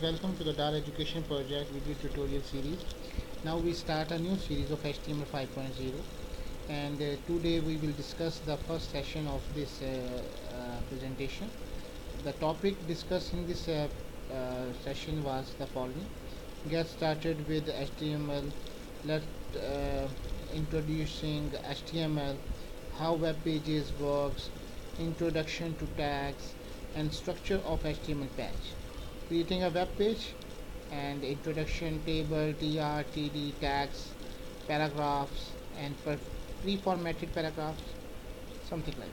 Welcome to the Data Education Project video tutorial series. Now we start a new series of HTML 5.0, and today we will discuss the first session of this presentation. The topic discussed in this session was the following: get started with HTML, let introducing HTML, how web pages works, introduction to tags, and structure of HTML page, creating a web page, and introduction, table, tr, td, tags, paragraphs, and pre-formatted paragraphs, something like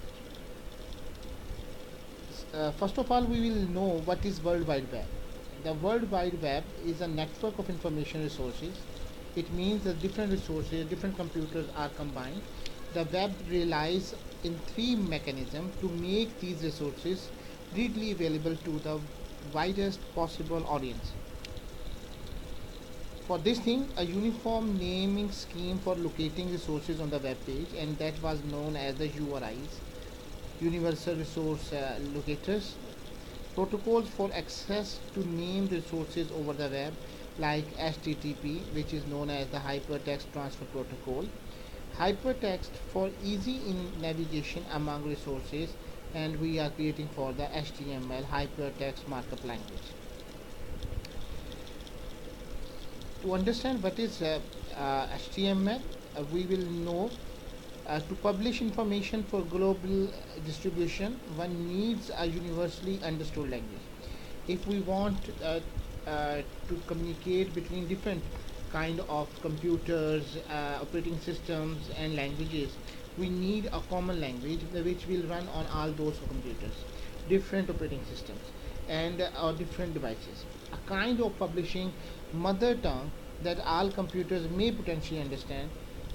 that. First of all, we will know what is World Wide Web. The World Wide Web is a network of information resources. It means that different resources, different computers are combined. The web relies in three mechanisms to make these resources readily available to the widest possible audience. For this thing, a uniform naming scheme for locating resources on the web page, and that was known as the URIs, Universal Resource Locators. Protocols for access to named resources over the web, like HTTP, which is known as the Hypertext Transfer Protocol. Hypertext for easy in navigation among resources, and we are creating for the HTML Hypertext Markup Language. To understand what is HTML, we will know to publish information for global distribution, one needs a universally understood language. If we want to communicate between different kind of computers, operating systems, and languages, we need a common language which will run on all those computers, different operating systems, and different devices. A kind of publishing mother tongue that all computers may potentially understand.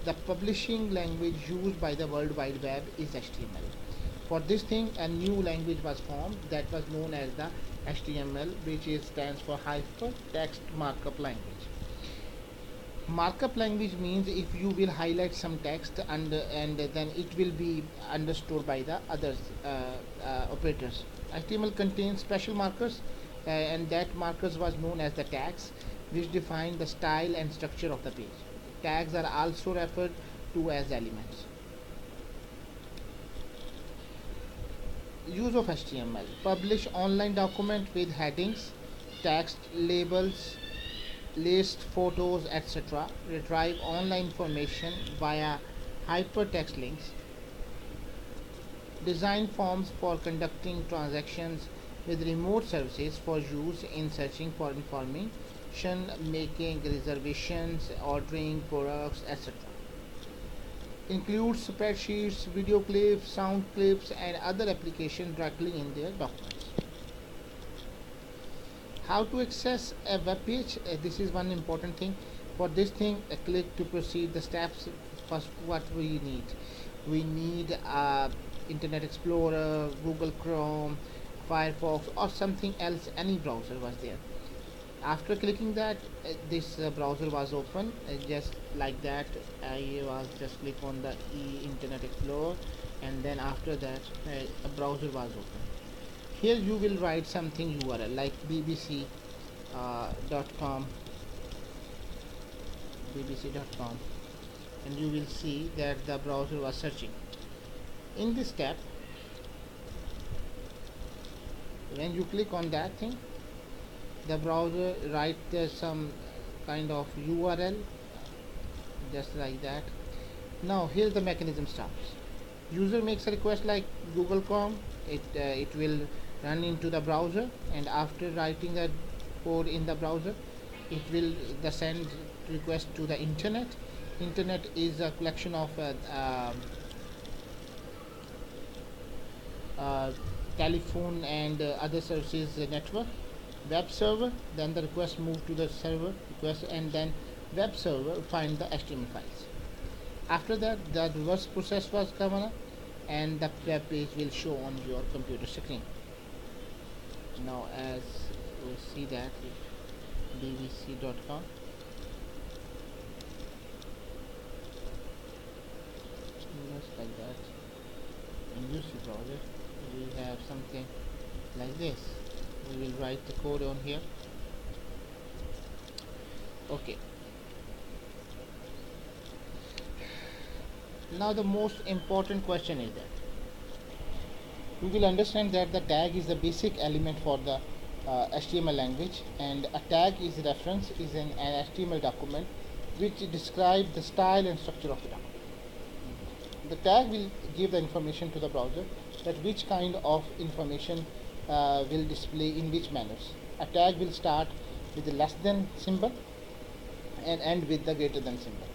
The publishing language used by the World Wide Web is HTML. For this thing, a new language was formed that was known as the HTML, which stands for Hypertext Markup Language. Markup language means if you will highlight some text, and then it will be understood by the other operators. HTML contains special markers, and that markers was known as the tags, which define the style and structure of the page. Tags are also referred to as elements. Use of HTML: publish online document with headings, text, labels, list, photos, etc. Retrieve online information via hypertext links. Design forms for conducting transactions with remote services for use in searching for information, making reservations, ordering products, etc. Includes spreadsheets, video clips, sound clips, and other applications directly in their documents. How to access a web page? This is one important thing. For this thing, click to proceed the steps. First, what we need Internet Explorer, Google Chrome, Firefox, or something else, any browser was there. After clicking that, this browser was open, just like that. I was just click on the Internet Explorer, and then after that a browser was open. Here you will write something URL like bbc.com, bbc.com, and you will see that the browser was searching. In this step, when you click on that thing, the browser write some kind of URL, just like that. Now here the mechanism starts. User makes a request like Google Chrome, it will run into the browser, and after writing the code in the browser, it will send request to the internet. Internet is a collection of telephone and other services network. Web server, then the request move to the server request, and then web server find the HTML files. After that, the reverse process was coming up, and the web page will show on your computer screen. Now as we see that bbc.com, just like that. In UC browser we have something like this. We will write the code on here. Okay, now the most important question is that we will understand that the tag is the basic element for the HTML language, and a tag is reference is an HTML document which describes the style and structure of the document. The tag will give the information to the browser that which kind of information will display in which manners. A tag will start with the less than symbol and end with the greater than symbol.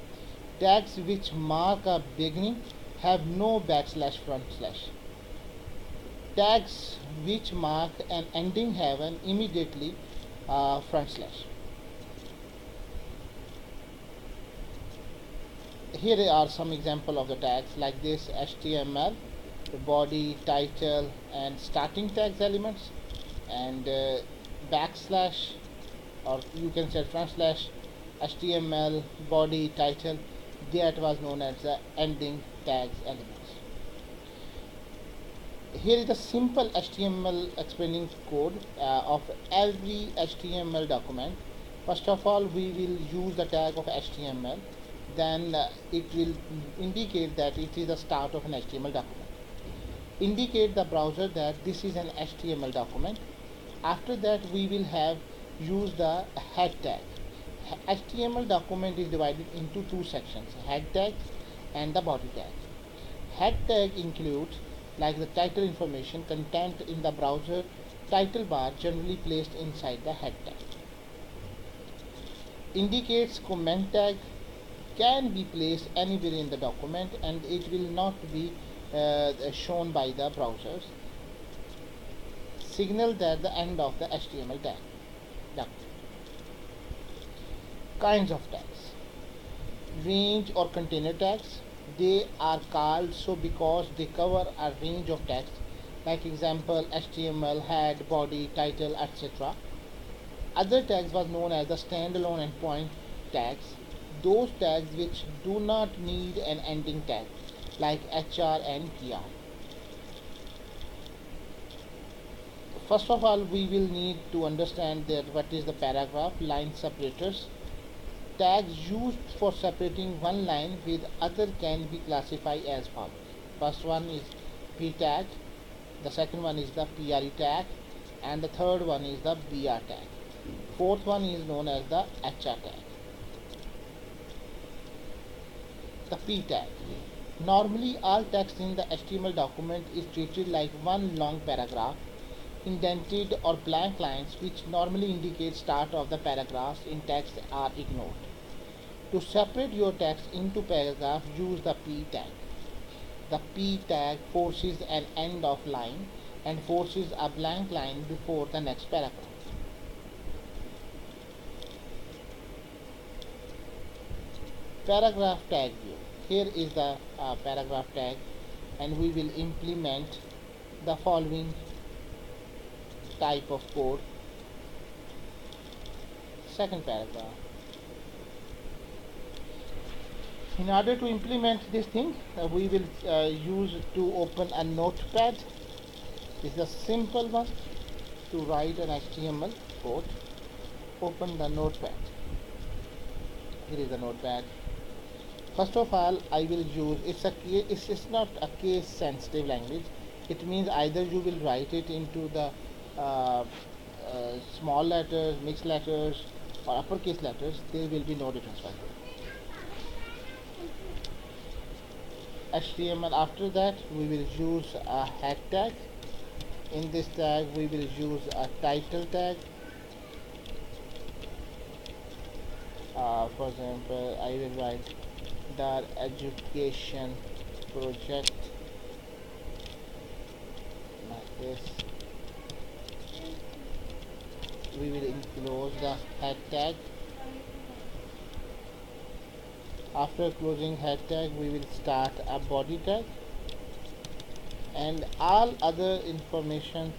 Tags which mark a beginning have no backslash front slash. Tags which mark an ending have an immediately front slash. Here are some example of the tags like this: HTML, body, title, and starting tags elements, and backslash, or you can say front slash, HTML, body, title. That was known as the ending tags elements. Here is a simple HTML explaining code of every HTML document. First of all, we will use the tag of HTML. Then it will indicate that it is the start of an HTML document. Indicate the browser that this is an HTML document. After that, we will have use the head tag. HTML document is divided into two sections: head tag and the body tag. Head tag includes like the title information content in the browser title bar, generally placed inside the head tag. Indicates comment tag can be placed anywhere in the document and it will not be shown by the browsers. Signal that the end of the HTML tag. Kinds of tags: range or container tags. They are called so because they cover a range of text, like example HTML, head, body, title, etc. Other tags was known as the standalone and point tags, those tags which do not need an ending tag, like HR and PR. First of all, we will need to understand that what is the paragraph line separators. Tags used for separating one line with other can be classified as follows. First one is P tag, the second one is the PRE tag, and the third one is the BR tag. Fourth one is known as the HR tag. The P tag. Normally all text in the HTML document is treated like one long paragraph. Indented or blank lines which normally indicate start of the paragraphs in text are ignored. To separate your text into paragraphs, use the P tag. The P tag forces an end of line and forces a blank line before the next paragraph. Paragraph tag view. Here is the paragraph tag, and we will implement the following type of code. Second paragraph. In order to implement this thing, we will use to open a notepad. This is a simple one to write an HTML code. Open the notepad. Here is the notepad. First of all, I will use it's not a case sensitive language. It means either you will write it into the small letters, mixed letters, or uppercase letters. There will be no difference right there. HTML. After that, we will use a head tag. In this tag, we will use a title tag. For example, I will write the education project like this. We will enclose the head tag. After closing head tag, we will start a body tag, and all other information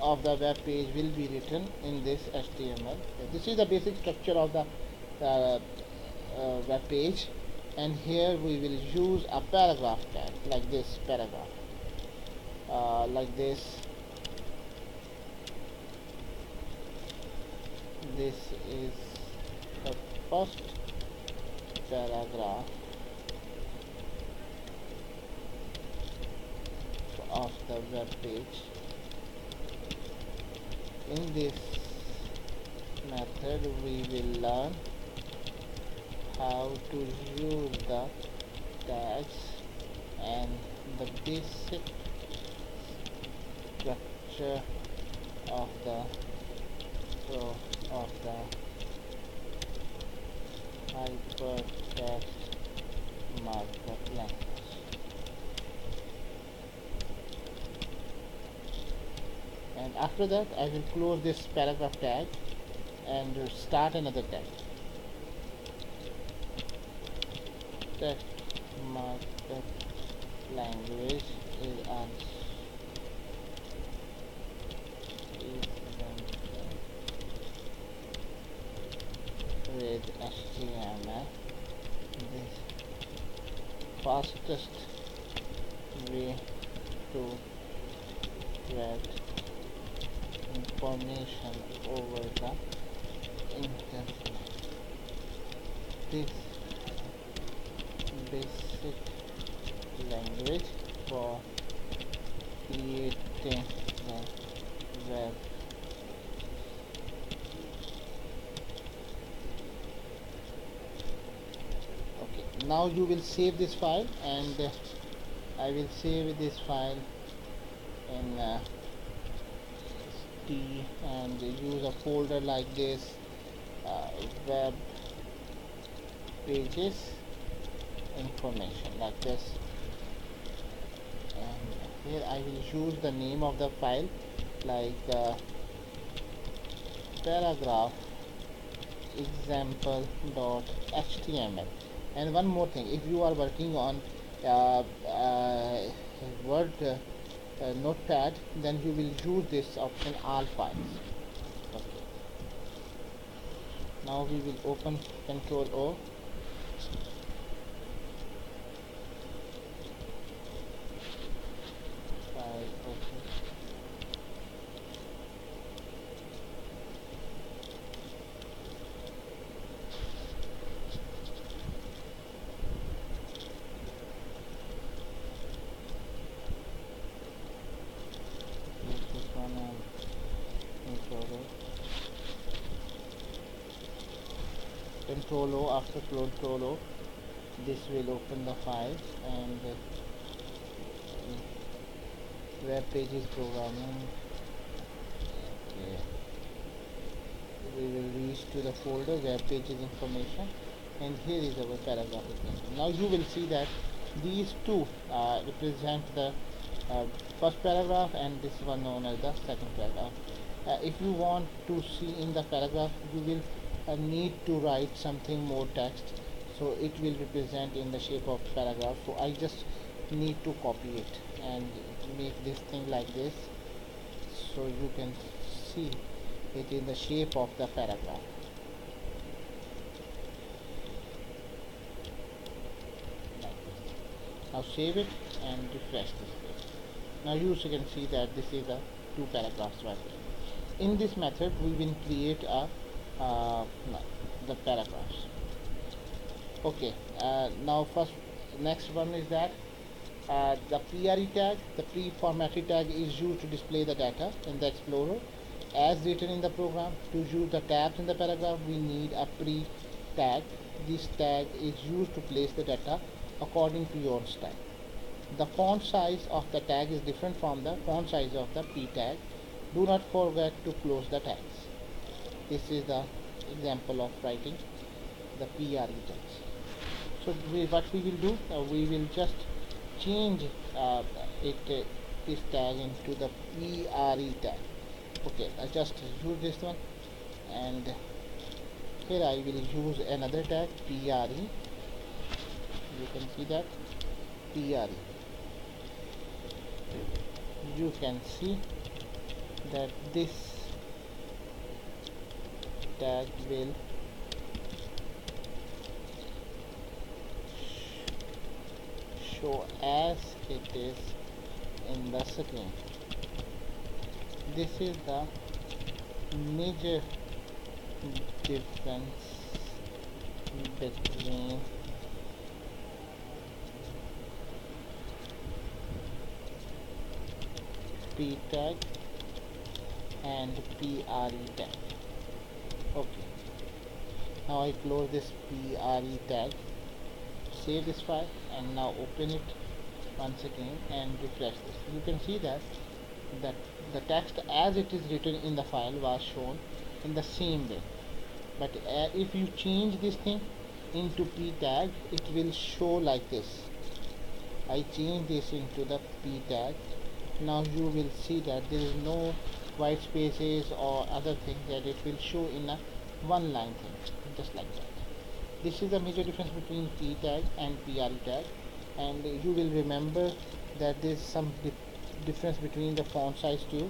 of the web page will be written in this HTML. This is the basic structure of the web page, and here we will use a paragraph tag like this paragraph, like this. This is the first paragraph of the web page. In this method we will learn how to use the tags and the basic structure of the hypertext markup language. And after that I will close this paragraph tag and start another tag. Text markup language is with HTML. This fastest way to get information over the internet. This basic language for creating the web. Okay, now you will save this file, and I will save this file in and use a folder like this, web pages information, like this. And here I will use the name of the file like paragraph example.html. And one more thing, if you are working on Word notepad, then you will use this option all files. Okay. Now we will open Ctrl O. File open. This one and Ctrl O. After Ctrl O, this will open the file, and web pages programming. Okay. We will reach to the folder web pages information, and here is our paragraph example. Now you will see that these two represent the first paragraph, and this one known as the second paragraph. If you want to see in the paragraph, you will need to write something more text, so it will represent in the shape of paragraph. So I just need to copy it and make this thing like this, so you can see it in the shape of the paragraph. Like this. Now save it and refresh this page. Now you can see that this is a two paragraphs right here. In this method we will create the paragraphs. Okay, now next one is that the PRE tag, the preformatted tag, is used to display the data in the Explorer as written in the program. To use the tabs in the paragraph, we need a pre tag. This tag is used to place the data according to your style. The font size of the tag is different from the font size of the p tag. Do not forget to close the tags. This is the example of writing the PRE tags. So what we will do, we will just change this tag into the PRE tag. Okay, I just use this one, and here I will use another tag, PRE. You can see that PRE. You can see that this tag will show as it is in the screen. This is the major difference between p tag and pre tag. Okay, now I close this pre tag, save this file, and now open it once again and refresh this. You can see that the text as it is written in the file was shown in the same way, but if you change this thing into p tag, it will show like this. I change this into the p tag. Now you will see that there is no white spaces or other things, that it will show in a one line thing, just like that. This is the major difference between p tag and pre tag, and you will remember that there is some difference between the font size too.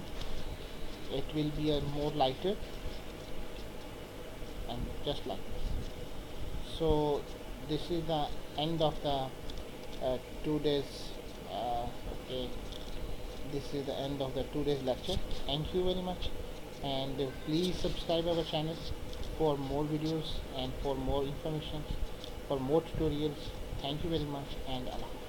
It will be a more lighter, and just like this. So this is the end of the 2 days. Okay, this is the end of the 2 days lecture. Thank you very much, and please subscribe our channel for more videos and for more information, for more tutorials. Thank you very much, and Allah.